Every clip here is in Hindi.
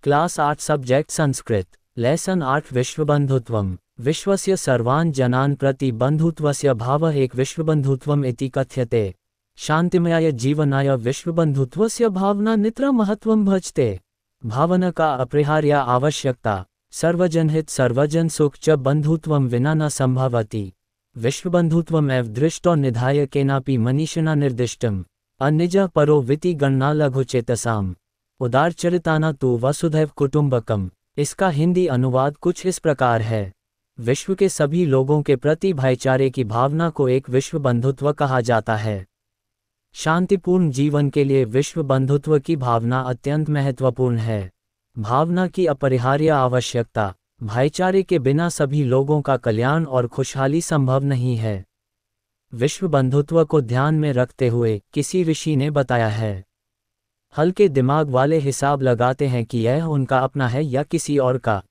क्लास 8 सब्जेक्ट संस्कृत लेसन 8 विश्वबन्धुत्वम् विश्वस्य सर्वान् जनान् प्रति बन्धुत्वस्य भावः एक विश्वबन्धुत्वम् इति कथ्यते। शान्तिमयाय जीवनाय विश्वबन्धुत्वस्य भावना नितरां महत्त्वं भजते। भावना का अपरिहार्य आवश्यकता सर्वजनहित सर्वजन सुख च बन्धुत्वं विना न सम्भवति। विश्वबन्धुत्वम् एव दृष्टो निधाय केनापि मनीषिणा निर्दिष्टम् अनिजः परो विति गणना लघुचेतसाम् उदारचरिताना तु वसुधैव कुटुम्बकम्। इसका हिंदी अनुवाद कुछ इस प्रकार है। विश्व के सभी लोगों के प्रति भाईचारे की भावना को एक विश्व बंधुत्व कहा जाता है। शांतिपूर्ण जीवन के लिए विश्व बंधुत्व की भावना अत्यंत महत्वपूर्ण है। भावना की अपरिहार्य आवश्यकता भाईचारे के बिना सभी लोगों का कल्याण और खुशहाली संभव नहीं है। विश्व बंधुत्व को ध्यान में रखते हुए किसी ऋषि ने बताया है, हल्के दिमाग वाले हिसाब लगाते हैं कि यह उनका अपना है या किसी और का।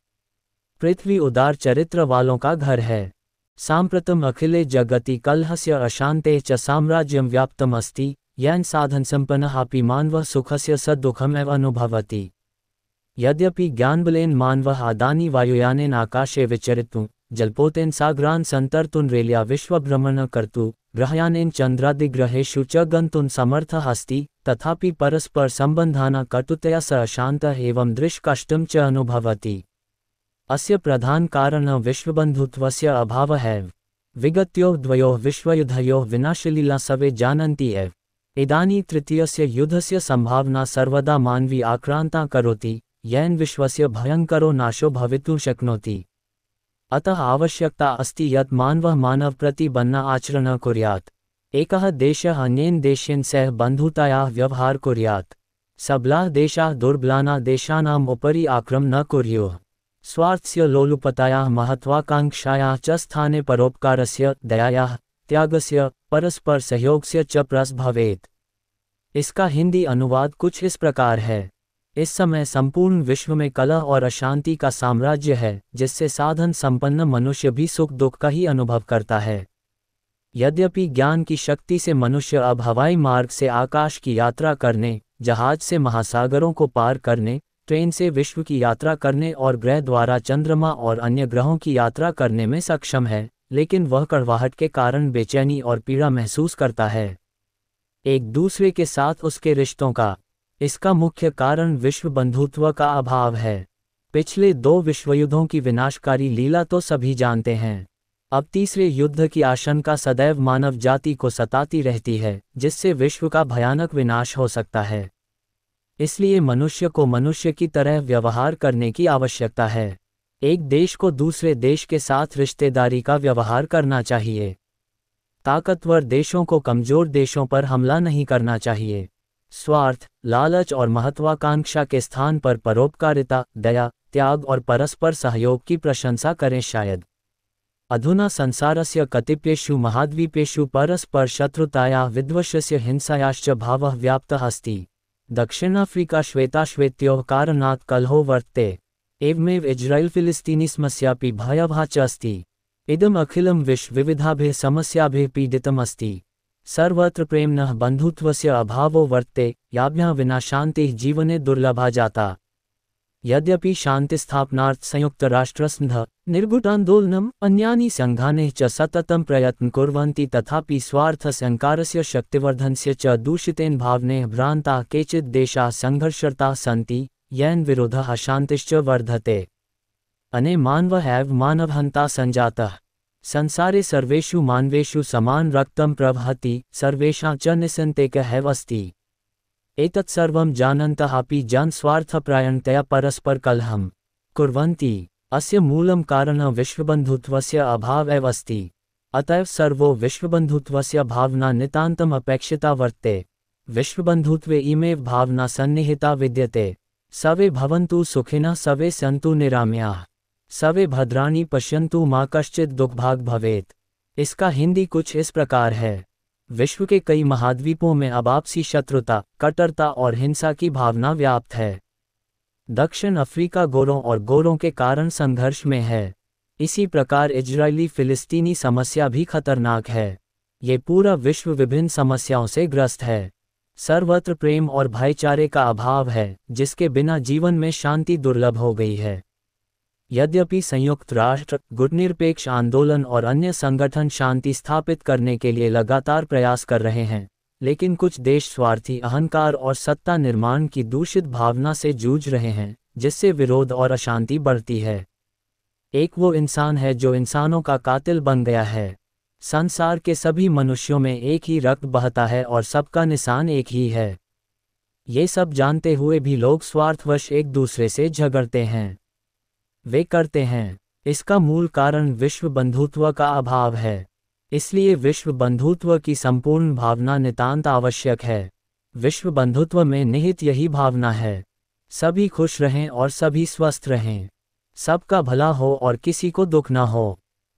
पृथ्वी उदार चरित्र वालों का घर है। सांप्रतम अखिले जगति कलहस्य अशांते च साम्राज्यं व्याप्तम् अस्ति येन साधन संपन्नः अपि मानवः सुखस्य सद्दुःखमेव अनुभवति। यद्यपि ज्ञानबलेन मानवः आदानि वायुयानेन आकाशे विचरितुं जलपोतेन सागरान् सन्तर्तुं रेल्या विश्वभ्रमणं कर्तुं ग्रहयानेन चन्द्रादिग्रहेषु च गन्तुं समर्थः अस्ति तथापि परस्पर सम्बन्धानां कटुतया स अशान्तः एवं दृशकष्टं च अनुभवति। अस्य प्रधान कारणं विश्वबन्धुत्वस्य अभावः एव। विगतयोः द्वयोः विश्वयुद्धयोः विनाशलीला सर्वे जानन्ति एव। इदानीं तृतीयस्य युद्धस्य सम्भावना सर्वदा मानवी आक्रान्ता करोति येन विश्वस्य भयङ्करो नाशो भवितुं शक्नोति। अतः आवश्यकता अस्ति यत् मानवः मानवप्रतिबन्ध आचरणं कुर्यात्। एकः देशः अन्येन देशेन सह बन्धुतायाः व्यवहार कुर्यात्। सबलाः देशाः दुर्बलानां देशानाम् उपरि आक्रमणं न कुर्युः। स्वार्थस्य लोलुपतायाः महत्वाकांक्षायाः च स्थाने परोपकारस्य दयायाः त्यागस्य परस्पर सहयोगस्य च प्रस भवेत्। इसका हिंदी अनुवाद कुछ इस प्रकार है। इस समय संपूर्ण विश्व में कलह और अशांति का साम्राज्य है, जिससे साधन संपन्न मनुष्य भी सुख दुख का ही अनुभव करता है। यद्यपि ज्ञान की शक्ति से मनुष्य अब हवाई मार्ग से आकाश की यात्रा करने, जहाज से महासागरों को पार करने, ट्रेन से विश्व की यात्रा करने और ग्रह द्वारा चंद्रमा और अन्य ग्रहों की यात्रा करने में सक्षम है, लेकिन वह कड़वाहट के कारण बेचैनी और पीड़ा महसूस करता है एक दूसरे के साथ उसके रिश्तों का। इसका मुख्य कारण विश्व बंधुत्व का अभाव है। पिछले 2 विश्वयुद्धों की विनाशकारी लीला तो सभी जानते हैं। अब तीसरे युद्ध की आशंका सदैव मानव जाति को सताती रहती है, जिससे विश्व का भयानक विनाश हो सकता है। इसलिए मनुष्य को मनुष्य की तरह व्यवहार करने की आवश्यकता है। एक देश को दूसरे देश के साथ रिश्तेदारी का व्यवहार करना चाहिए। ताकतवर देशों को कमजोर देशों पर हमला नहीं करना चाहिए। स्वार्थ, लालच और महत्वाकांक्षा के स्थान पर परोपकारिता, दया, त्याग और परस्पर सहयोग की प्रशंसा करें। शायद अधुना संसारस्य कतिपयेषु महाद्वीपेषु परस्पर शत्रुतायाः विद्वेषस्य हिंसायाश्च भावः व्याप्तः अस्ति। दक्षिणाफ्रिका श्वेताश्वेत्योः कारणात् कलहो वर्तते। एवमेव इज्राइल फिलिस्तीनी समस्यापि भयावहा च अस्ति। इदम् अखिलं विश्व विविधाभिः समस्याभिः पीडितम् अस्ति। सर्वत्र प्रेम्णः बन्धुत्वस्य अभावो वर्तते, याभ्यां विना शान्तिः जीवने दुर्लभा जाता। यद्यपि शान्तिस्थापनार्थ संयुक्तराष्ट्रसङ्घः निर्गुटान्दोलनम् अन्यानि सङ्घानि च सततं प्रयत्नं कुर्वन्ति, तथापि स्वार्थसंकारस्य शक्तिवर्धनस्य च दूषितेन भावनेः भ्रान्ताः केचित् देशाः सङ्घर्षरताः सन्ति, येन विरोधः अशान्तिश्च वर्धते। अने मानवः एव मानवहन्ता सञ्जातः। संसारे सर्वेषु मानवेषु समान रक्तं प्रवहति, सर्वेषां च निसन्देहः एव अस्ति। एतत् सर्वं जानन्तः अपि जन स्वार्थपरायणतया परस्पर कलहं कुर्वन्ति। अस्य मूलं कारणं विश्वबन्धुत्वस्य अभावः एव अस्ति। अतएव सर्वो विश्वबन्धुत्वस्य भावना नितान्तम् अपेक्षिता वर्तते। विश्वबन्धुत्वे इमेव भावना सन्निहिता विद्यते। सर्वे भवन्तु सुखिनः, सर्वे सन्तु निरामयाः, सर्वे भद्राणि पश्यन्तु, मा कश्चित् दुःखभाग् भवेत्। इसका हिंदी कुछ इस प्रकार है। विश्व के कई महाद्वीपों में अब आपसी शत्रुता, कट्टरता और हिंसा की भावना व्याप्त है। दक्षिण अफ्रीका गोरों और गोरों के कारण संघर्ष में है। इसी प्रकार इजरायली फिलिस्तीनी समस्या भी खतरनाक है। ये पूरा विश्व विभिन्न समस्याओं से ग्रस्त है। सर्वत्र प्रेम और भाईचारे का अभाव है, जिसके बिना जीवन में शांति दुर्लभ हो गई है। यद्यपि संयुक्त राष्ट्र, गुटनिरपेक्ष आंदोलन और अन्य संगठन शांति स्थापित करने के लिए लगातार प्रयास कर रहे हैं, लेकिन कुछ देश स्वार्थी अहंकार और सत्ता निर्माण की दूषित भावना से जूझ रहे हैं, जिससे विरोध और अशांति बढ़ती है। एक वो इंसान है जो इंसानों का कातिल बन गया है। संसार के सभी मनुष्यों में एक ही रक्त बहता है और सबका निशान एक ही है। ये सब जानते हुए भी लोग स्वार्थवश एक दूसरे से झगड़ते हैं। वे करते हैं। इसका मूल कारण विश्व बंधुत्व का अभाव है। इसलिए विश्व बंधुत्व की संपूर्ण भावना नितांत आवश्यक है। विश्व बंधुत्व में निहित यही भावना है। सभी खुश रहें और सभी स्वस्थ रहें। सबका भला हो और किसी को दुख न हो।